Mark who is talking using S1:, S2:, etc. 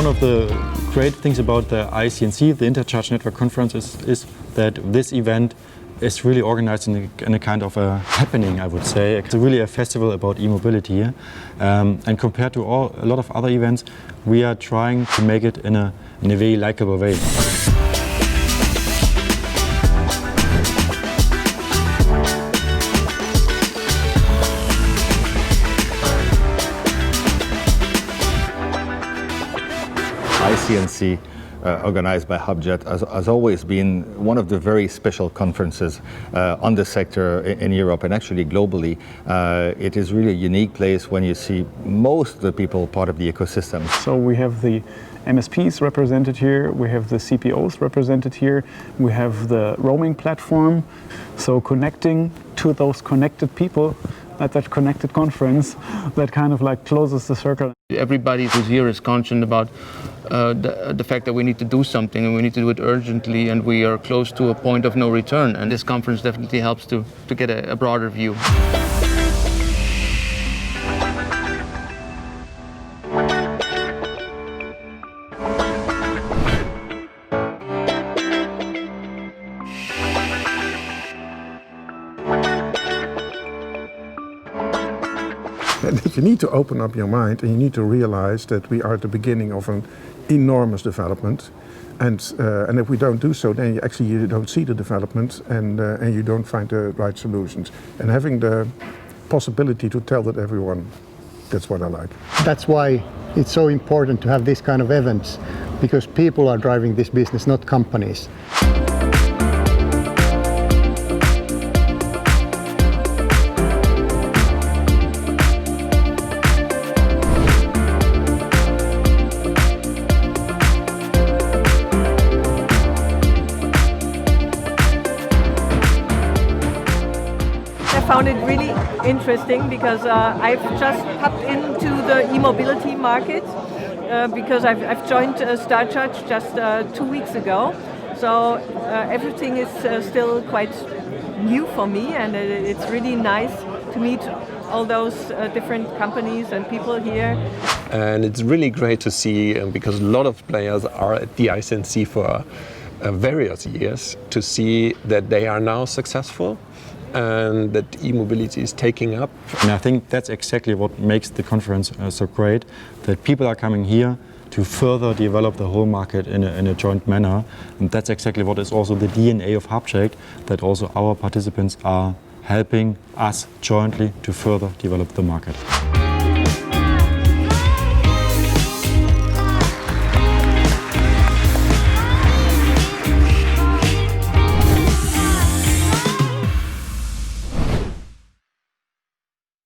S1: One of the great things about the ICNC, the Intercharge Network Conference, is that this event is really organized in a kind of a happening, I would say. It's really a festival about e-mobility. And compared to a lot of other events, we are trying to make it in a very likable way.
S2: ICNC, organized by Hubjet, has always been one of the very special conferences on the sector in Europe and actually globally. It is really a unique place when you see most of the people part of the ecosystem.
S3: So we have the MSPs represented here, we have the CPOs represented here, we have the roaming platform. So connecting to those connected people at that connected conference, that kind of like closes the circle.
S4: Everybody who's here is conscious about the fact that we need to do something and we need to do it urgently, and we are close to a point of no return. And this conference definitely helps to get a broader view.
S5: You need to open up your mind and you need to realize that we are at the beginning of an enormous development. And if we don't do so, then you don't see the development and you don't find the right solutions. And having the possibility to tell that everyone, that's what I like.
S6: That's why it's so important to have this kind of events, because people are driving this business, not companies.
S7: I found it really interesting because I've just popped into the e-mobility market because I've joined StarCharge just 2 weeks ago. So everything is still quite new for me, and it's really nice to meet all those different companies and people here.
S8: And it's really great to see, because a lot of players are at the ICNC for various years, to see that they are now successful and that e-mobility is taking up.
S1: And I think that's exactly what makes the conference so great, that people are coming here to further develop the whole market in a joint manner. And that's exactly what is also the DNA of Hubjet, that also our participants are helping us jointly to further develop the market.